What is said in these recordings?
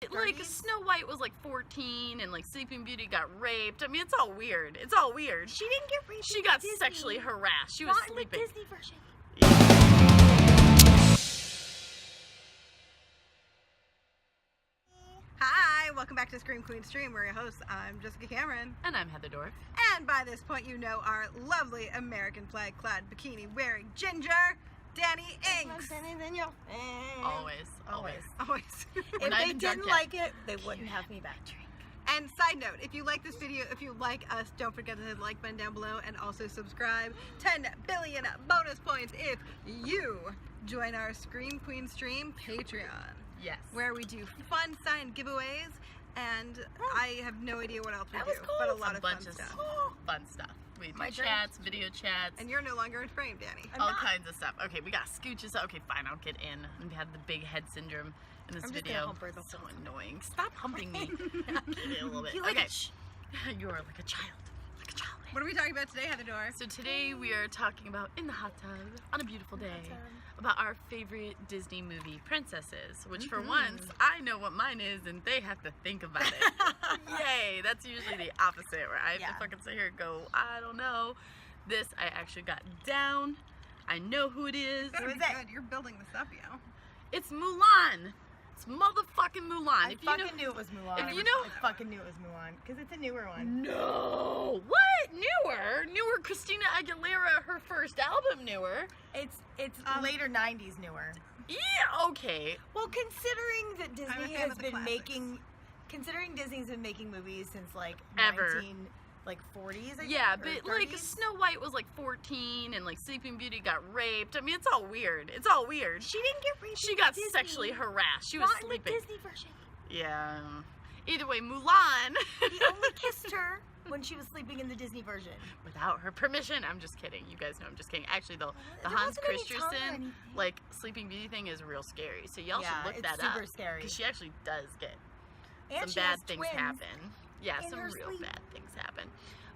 Like, Snow White was like 14 and like Sleeping Beauty got raped. I mean, it's all weird. It's all weird. She didn't get raped. She got sexually harassed. She was Not sleeping. in the Disney version. Hi, welcome back to Scream Queen Stream. We're your hosts. I'm Jessica Cameron. And I'm Heather Dorff. And by this point, you know our lovely American flag clad bikini wearing ginger, Dani Inks. Always. If they didn't like it, they wouldn't have me back. And side note, if you like this video, if you like us, don't forget to hit the like button down below and also subscribe. 10 billion bonus points if you join our Scream Queen Stream Patreon. Yes. Where we do fun signed giveaways, and I have no idea what else we do, was cool. but a lot of fun bunch stuff. Fun stuff. We do My chats, video chats, And you're no longer in frame, Dani. all kinds of stuff. Okay, we got scooches. Okay, fine, I'll get in. We had the big head syndrome in this I'm just video. gonna hump her the So whole time. annoying. Stop humping me. A little bit. You like Okay. it? You're like a child. Like a child. What are we talking about today, Heather Dorff? So today we are talking about In the Hot Tub on a beautiful day about our favorite Disney movie princesses, which for once I know what mine is and they have to think about it. Yay! That's usually the opposite where I have to fucking sit here and go, I don't know. This I actually got down. I know who it is. Who is it? You're building this up, yo. It's Mulan. It's motherfucking Mulan. I fucking knew it was Mulan. if you know- I fucking knew it was Mulan because it's a newer one. No! What? Newer Christina Aguilera, her first album newer. It's later '90s newer. Yeah, okay. Well, considering that I'm a Disney fan has of the been classics. considering Disney's been making movies since like Ever. 40s. I think, Yeah, or but like 30s. Snow White was like 14 and like Sleeping Beauty got raped. I mean, it's all weird. It's all weird. She didn't get raped. She in got Disney. sexually harassed. She was Not sleeping. in the Disney version. Yeah. Either way, Mulan. He only kissed her when she was sleeping in the Disney version. Without her permission. I'm just kidding. You guys know I'm just kidding. Actually, though, the There Hans wasn't any tongue or Christensen anything. like Sleeping Beauty thing is real scary. So y'all Yeah, should look it's that up. super scary. Because she actually does get And some she bad has things twins happen. Yeah, in some her real sleep. bad things happen.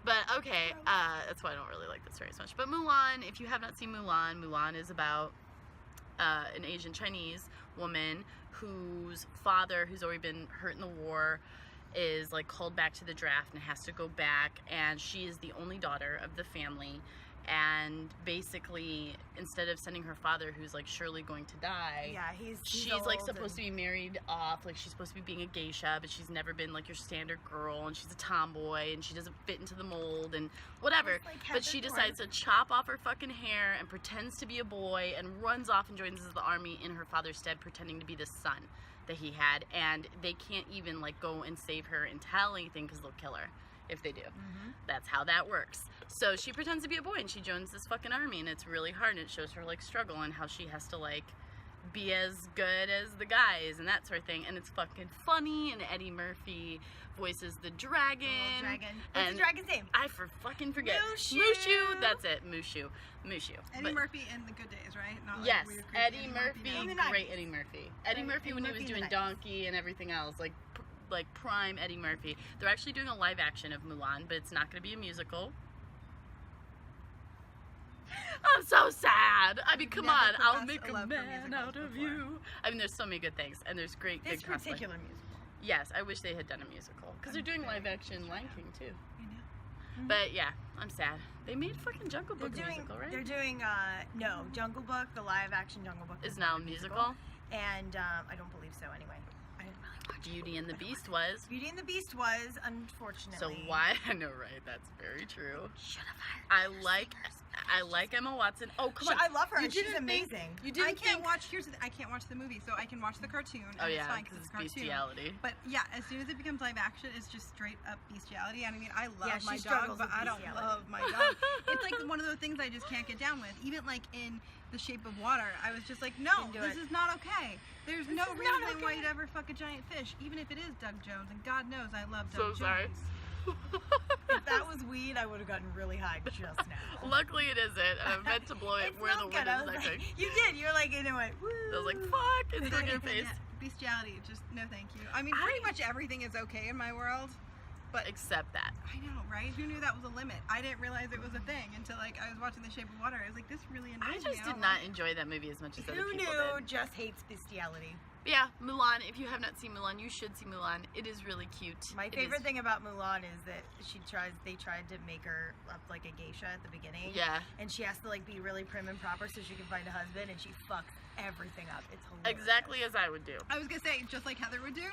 But okay, that's why I don't really like this very much. But Mulan, if you have not seen Mulan, Mulan is about an Asian Chinese woman whose father, who's already been hurt in the war, is like called back to the draft and has to go back, and she is the only daughter of the family. And basically, instead of sending her father, who's like surely going to die, Yeah, he's she's like supposed to be married off, like she's supposed to be being a geisha, but she's never been like your standard girl, and she's a tomboy and she doesn't fit into the mold and whatever. Just like But she Heather decides to chop off her fucking hair and pretends to be a boy and runs off and joins the army in her father's stead, pretending to be the son that he had. And they can't even like go and save her and tell anything because they'll kill her if they do. That's how that works. So she pretends to be a boy and she joins this fucking army, and it's really hard, and it shows her like struggle and how she has to like be as good as the guys and that sort of thing. And it's fucking funny, and Eddie Murphy voices the dragon. Dragon. What's And the dragon's name? I fucking forget. Mushu. Mushu. That's it. Mushu. Eddie But- Murphy in The Good Days, right? Not like Yes, weird, creepy Eddie Murphy, In the 90s. great Eddie Murphy. Eddie Murphy when he was Murphy in the doing 90s. Donkey and everything else, like prime Eddie Murphy. They're actually doing a live action of Mulan, but it's not going to be a musical. I'm so sad. I mean, come Never on, I'll professed make a a love for man musicals out of before. you. I mean, there's so many good things, and there's great This big cosplay. particular musical. Yes, I wish they had done a musical because they're doing live action Lion King too. I know. But yeah, I'm sad. They made fucking Jungle They're Book a doing. musical, right? They're doing. No, Jungle Book, the live action Jungle Book Is now a musical. and I don't believe so. Anyway, I didn't really watch it. Beauty and the Beast was. Beauty and the Beast was, unfortunately. So why? I know, right? That's very true. Should have hired. I like Emma Watson. Oh, come on. I love her. You She's didn't think- amazing. You I didn't can't think. watch. I can't watch the movie, so I can watch the cartoon. Oh and yeah, it's fine because because it's it's cartoon. bestiality. But yeah, as soon as it becomes live action, it's just straight up bestiality. And I mean, I love Yeah, she my dog, struggles but with I don't bestiality. love my dog. It's like one of those things I just can't get down with. Even like in The Shape of Water, I was just like, no, Didn't do this it. is not okay. There's no is not reason why okay. you'd ever fuck a giant fish, even if it is Doug Jones. And God knows I love So Doug sorry. Jones. If that was weed, I would have gotten really high just now. Luckily, it isn't, and I meant to blow it It's where not the good. wind I is. was I like, think. you did. You were like, and it went. Woo. I was like, "Fuck!" It's stuck in your face. Yeah, bestiality, just no thank you. I mean, I- pretty much everything is okay in my world. But Except that. I know, right? Who knew that was a limit? I didn't realize it was a thing until like I was watching The Shape of Water. I was like, this really annoys I me. just did don't not like it. enjoy that movie as much as other Who people knew? did. Just hates bestiality. But yeah, Mulan. If you have not seen Mulan, you should see Mulan. It is really cute. My favorite thing about Mulan is that they tried to make her up like a geisha at the beginning. Yeah. And she has to like be really prim and proper so she can find a husband, and she fucks everything up. It's hilarious. Exactly as I would do. I was gonna say, just like Heather would do.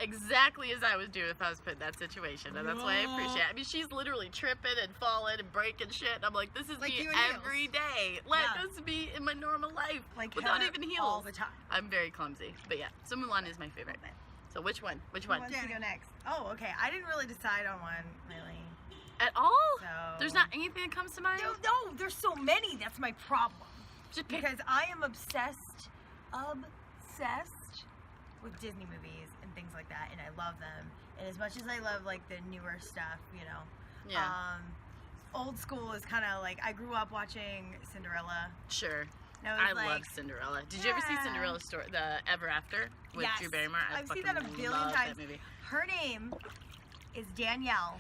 Exactly as I would do if I was put in that situation, and that's why I appreciate it. I mean, she's literally tripping and falling and breaking shit. And I'm like, this is Like me you in every day. Let this be in my normal life, Like without Heather even heels. all the time. I'm very clumsy, but yeah. So Mulan is my favorite. So which one? Which one? Who wants to go next? Oh, okay. I didn't really decide on one, really. At all? So There's not anything that comes to mind. No, there's so many. That's my problem. Just pick. Because I am obsessed with Disney movies and things like that, and I love them. And as much as I love like the newer stuff, you know, Yeah. old school is kind of like I grew up watching Cinderella. Sure. And I I was like, love Cinderella. Did you ever see Yeah. Cinderella's story, the Ever After with Yes. Drew Barrymore? I I've seen fucking that a billion love times. That movie. Her name is Danielle,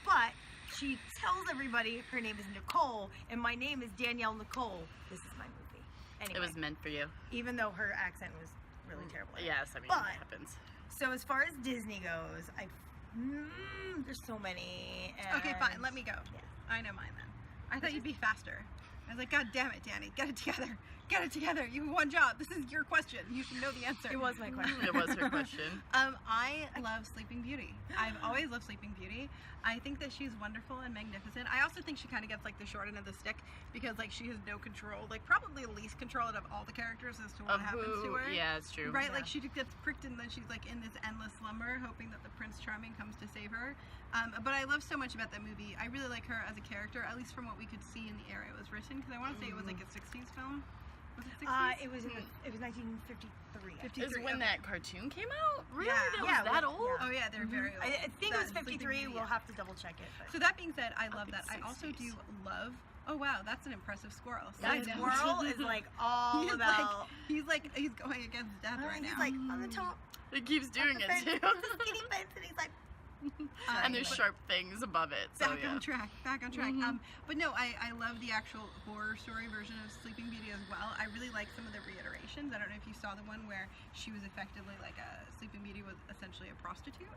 but she tells everybody her name is Nicole, and my name is Danielle Nicole. This is my movie. Anyway, It was meant for you. even though her accent was really terrible. Yes, I mean, But- it happens. So as far as Disney goes, there's so many. Okay, fine. and- Let me go. Yeah. I know mine then. I thought you'd be faster. I was like, God damn it, Dani, get it together. Get it together. You have one job. This is your question. You should know the answer. It was my question. It was her question. I love Sleeping Beauty. I've always loved Sleeping Beauty. I think that she's wonderful and magnificent. I also think she kind of gets like the short end of the stick because like she has no control, like probably least control out of all the characters as to what Of happens who? to her. Yeah, it's true. Right, Yeah. like she gets pricked and then she's like in this endless slumber hoping that the Prince Charming comes to save her. But I love so much about that movie. I really like her as a character, at least from what we could see in the era it was written, because I want to say it was like a 60s film. Was it 60s? It was 1953. 53, Is when okay. that cartoon came out? Really? Yeah. That Yeah, was that well, old? yeah. Oh yeah, they're very old. I think it was That Sleeping 53. Beauty, We'll yeah. have to double check it. But So that being said, I love think that. I also 60s. do love. Oh wow, that's an impressive squirrel. that Sit down. squirrel is like all He's about. he's going against death right he's now. like on the top. It keeps doing of it the too. fence, the skinny fence, and he's like. And there's sharp things above it. So Back yeah. on track. But no, I love the actual horror story version of Sleeping Beauty as well. I really like some of the reiterations. I don't know if you saw the one where she was effectively like Sleeping Beauty was essentially a prostitute.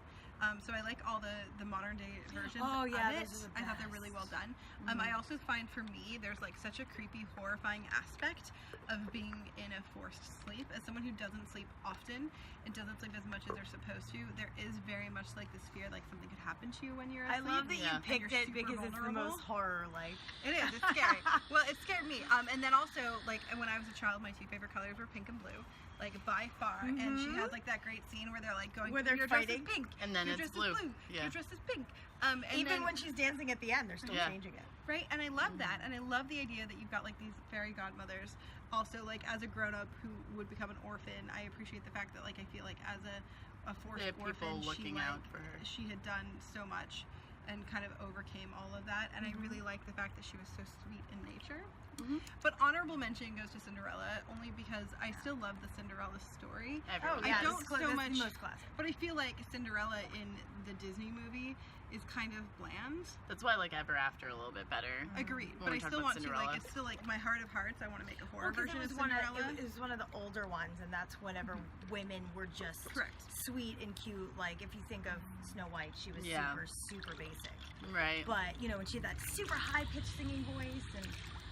So I like all the modern day versions Oh, yeah, of it. those are the I thought they're really well best. done. I also find for me there's like such a creepy, horrifying aspect of being in a forced sleep. As someone who doesn't sleep often and doesn't sleep as much as they're supposed to, there is very much like this fear like something could happen to you when you're I asleep. love that Yeah. you picked You're it because super it's the vulnerable. most horror-like. It is. It's scary. Well, it scared me. And then also, like, when I was a child, my two favorite colors were pink and blue, like by far. And she has like that great scene where they're like going, Where they're your dress is fighting. pink, And then your it's dress is blue. Yeah. your dress is pink. And Even then, when she's dancing at the end, they're still Yeah. changing it. right, and I love that, and I love the idea that you've got like these fairy godmothers. Also, like as a grown up who would become an orphan, I appreciate the fact that like I feel like as a forced They have people orphan, looking she, out like, for her. she had done so much and kind of overcame all of that, and I really like the fact that she was so sweet in nature. Mhm. But honorable mention goes to Cinderella only because I still love the Cinderella story. Everyone. I yeah, don't that's so that's much- the most classic. But I feel like Cinderella in the Disney movie is kind of bland. That's why I like Ever After a little bit better. Agreed. When But we I talk still about want to Cinderella. like it's still like my heart of hearts. I want to make a horror Well, 'cause version it of was one Cinderella. it was one of the older ones, and that's whenever women were just Correct. sweet and cute. Like if you think of Snow White, she was Yeah. super basic. Right. But you know, when she had that super high pitched singing voice and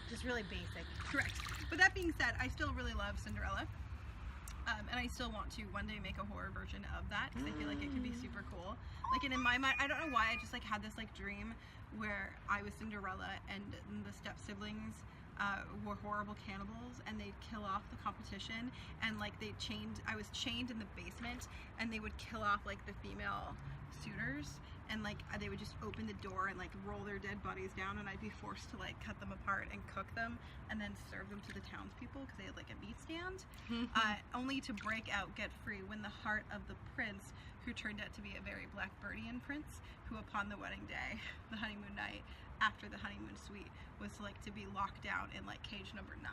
just really basic. Correct. But that being said, I still really love Cinderella. And I still want to one day make a horror version of that because I feel like it could be super cool. Like, and in my mind, I don't know why, I just like had this like dream where I was Cinderella and the step siblings were horrible cannibals and they'd kill off the competition and like I was chained in the basement and they would kill off like the female suitors and like they would just open the door and like roll their dead bodies down and I'd be forced to like cut them apart and cook them and then serve them to the townspeople because they had like a meat stand, only to break out, get free, win the heart of the prince who turned out to be a very Blackbirdian prince who upon the wedding day, the honeymoon night, after the honeymoon suite, was like to be locked down in like cage number 9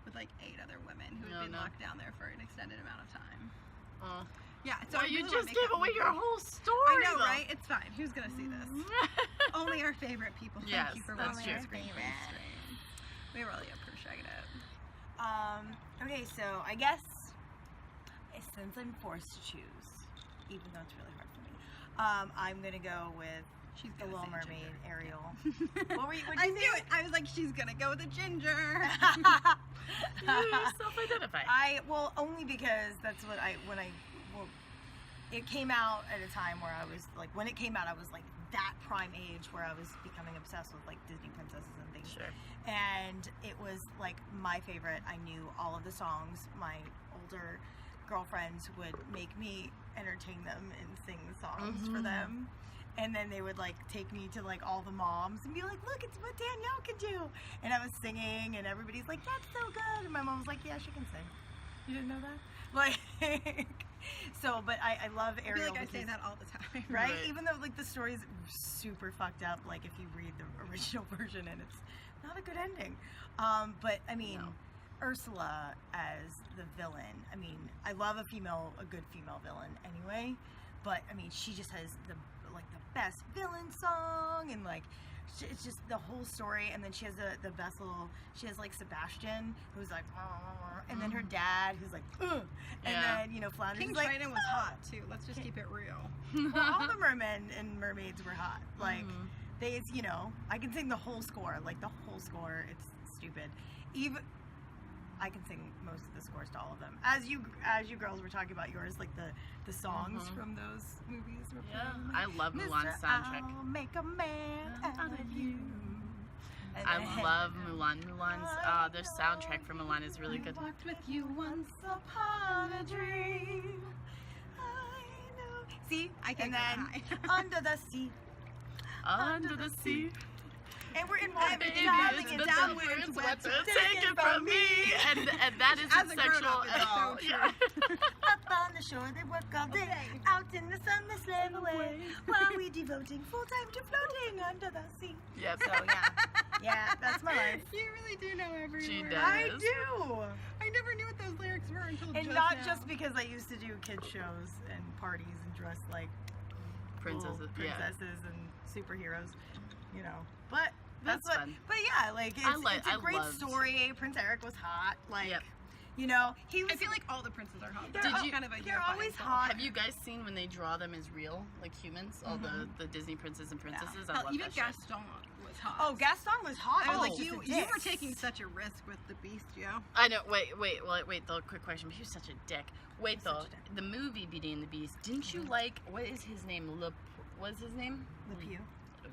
with like 8 other women who had been locked down there for an extended amount of time. Oh. Yeah, so Well, I you really just wanna make gave that away movie. your whole story. I know, though. right? It's fine. Who's gonna see this? Only our favorite people. Yes, Thank you for that's watching true. Screen Queen Stream. We really appreciate it. Okay, so I guess since I'm forced to choose, even though it's really hard for me, I'm gonna go with She's The gonna Little say Mermaid, ginger. Ariel. What'd you I say? knew it. I was like, she's gonna go with the ginger. You self-identify. Well, only because that's what it came out at a time where I was like, when it came out, I was like that prime age where I was becoming obsessed with like Disney princesses and things. Sure. And it was like my favorite. I knew all of the songs. My older girlfriends would make me entertain them and sing the songs for them. And then they would like take me to like all the moms and be like, look, it's what Danielle can do. And I was singing and everybody's like, that's so good. And my mom was like, yeah, she can sing. You didn't know that? Like, so, but I love I Ariel. feel like I say because- that all the time. Right? Right. Even though like the story's super fucked up, like if you read the original version and it's not a good ending. But I mean, No. Ursula as the villain. I mean, I love a good female villain anyway. But I mean, she just has the best villain song and like it's just the whole story. And then she has the best little. She has like Sebastian who's like, and then her dad who's like, and Yeah. then Flounder. King who's like, Triton was hot too. Let's just keep it real. well, all the mermen and mermaids were hot. Like they, I can sing the whole score. Like the whole score, it's stupid. Even I can sing most of the scores to all of them. As you girls were talking about yours, like the songs from those movies. Were Yeah, playing. I love Mulan's Mr. soundtrack. I'll make a man out of you. And I then- love Mulan. Mulan's their soundtrack for Mulan is really good. I walked with you once upon a dream. I know. See, I can't and go then that high. Under the Sea, Under the sea. and we're in water. Baby, Diving it's in the downwards, downwards, wet wet, to take it from me. And that isn't As a grown-up, sexual it's at so all. true. Yeah. Up on the shore, they work all day. Okay. Out in the sun, they slave away. While we devoting full time to floating under the sea. Yes. So yeah, that's my life. You really do know every She word. does. I do. I never knew what those lyrics were until And just not now. just because I used to do kid shows and parties and dress like Princesses. little Yeah. princesses and superheroes, But that's That's what. fun. But yeah, like it's, it's a I great loved- story. Prince Eric was hot. Like, Yep. he was. I feel like all the princes are hot. They're They're all- all kind of a they're unifying always force. hot. Have you guys seen when they draw them as real, like humans? All the Disney princes and princesses? I Hell, love even that shit. Gaston was hot. Oh, Gaston was hot. I was Oh, like, just you a you dick. were taking such a risk with the Beast, Joe. I know. Wait. Though, quick question. He was such a dick. Wait, He's though. such a dick. The movie Beauty and the Beast. Didn't you like? What is his name? What's his name? LePew.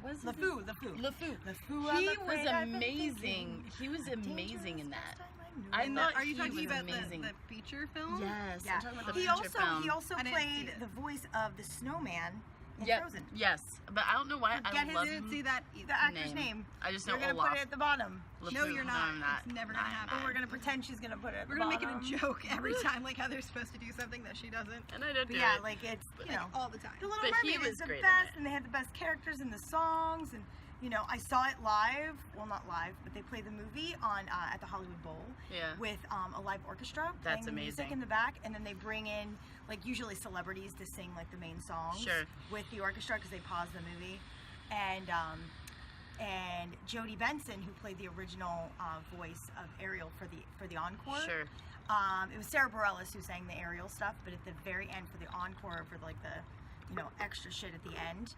What's his LeFou. name? LeFou. LeFou. LeFou. He I'm was afraid I've been amazing. thinking. He was amazing Dangerous in that. last time I knew I it. thought Are you he talking was about amazing. the feature film? Yes. Yeah. I'm talking about the He feature film. also I didn't see played it. the voice of the snowman in Yep. Frozen. Yes, but I don't know why I Forget his love Didn't him. see that either. The actor's name. I just know We're gonna Olaf. put it at the bottom. No, LeFou. you're No, not. I'm not. It's never gonna happen. But we're gonna pretend she's gonna put it at We're the gonna bottom. make it a joke every time, like how they're supposed to do something that she doesn't. And I did But do yeah, it. like it's Like all the time. The Little But he Mermaid was is the great in best, it. and they had the best characters in the songs, and I saw it live. Well, not live, but they played the movie on at the Hollywood Bowl Yeah. with a live orchestra That's playing the music amazing. in the back, and then they bring in usually celebrities to sing like the main songs Sure. with the orchestra because they pause the movie, and Jodie Benson, who played the original voice of Ariel for the encore. Sure. It was Sarah Bareilles who sang the Ariel stuff, but at the very end for the encore, for like the extra shit at the end,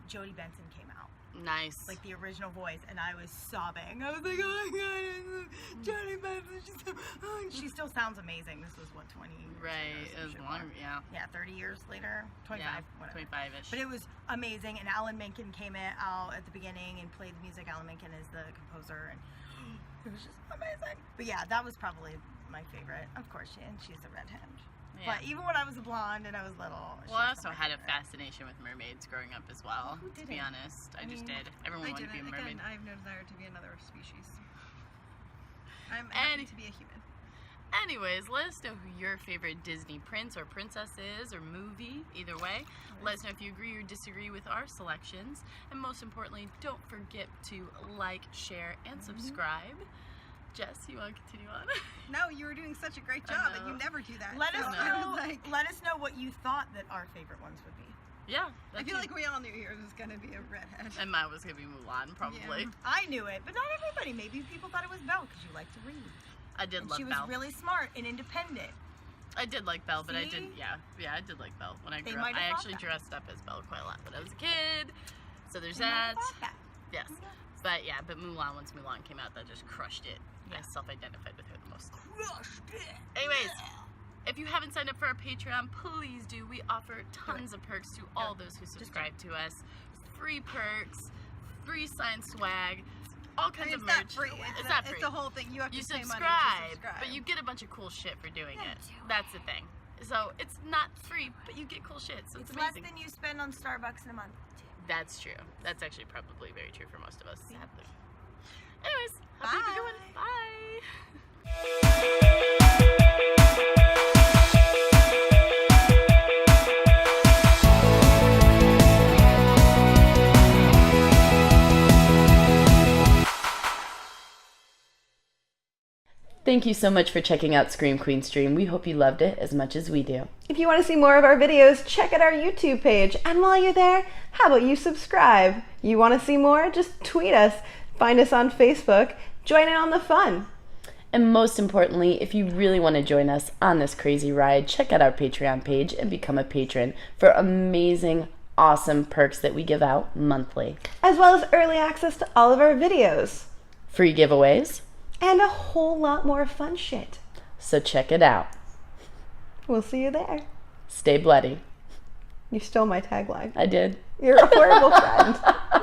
Jodie Benson came out, Nice. like the original voice, and I was sobbing. I was like, oh my god, Jodie Benson, she still sounds amazing. This was what, 20 years ago, Right. some It was shit long. more. Yeah. Yeah, 30 years later, 25, Yeah. whatever. 25-ish. But it was amazing, and Alan Menken came out at the beginning and played the music. Alan Menken is the composer, and it was just amazing. But yeah, that was probably my favorite. Of course, she's a redhead. Yeah. But even when I was a blonde and I was little, she Well, I was also my had a favorite. fascination with mermaids growing up as well. Who To be didn't? honest, I just mean, did. Everyone I wanted to be a didn't. mermaid. Again, I have no desire to be another species. I'm happy to be a human. Anyways, let us know who your favorite Disney prince or princess is, or movie. Either way, let us know if you agree or disagree with our selections. And most importantly, don't forget to like, share, and subscribe. Jess, you want to continue on? No, you were doing such a great I job, and you know. never do that. Let So us I know. was like, Let us know what you thought that our favorite ones would be. Yeah. I feel like we all knew yours was gonna be a redhead. And mine was going to be Mulan, probably. Yeah. I knew it, but not everybody. Maybe people thought it was Belle because you like to read. I did And love she was Belle. really smart and independent. I did like Belle, but I See? didn't. Yeah, I did like Belle when I They grew up. might have I thought actually that. dressed up as Belle quite a lot when I was a kid. So there's They might that. have thought that. Yes. But Mulan, once Mulan came out, that just crushed it. I self-identified with her the most. Crushed it. Anyways, if you haven't signed up for our Patreon, please do. We offer tons of perks to all those who subscribe to us. Free perks, free signed swag, all kinds of It's merch. not free. It's not free. It's the whole thing. You have to You pay money to subscribe, subscribe. but you get a bunch of cool shit for doing Yeah, it. do That's the thing. So it's not free, but you get cool shit. So it's It's less amazing. than you spend on Starbucks in a month. That's true. That's actually probably very true for most of us, sadly. Anyways, hope you have a good one. Bye. Thank you so much for checking out Scream Queen Stream. We hope you loved it as much as we do. If you want to see more of our videos, check out our YouTube page. And while you're there, how about you subscribe? You want to see more? Just tweet us. Find us on Facebook. Join in on the fun. And most importantly, if you really want to join us on this crazy ride, check out our Patreon page and become a patron for amazing, awesome perks that we give out monthly. As well as early access to all of our videos. Free giveaways. And a whole lot more fun shit. So check it out. We'll see you there. Stay bloody. You stole my tagline. I did. You're a horrible friend.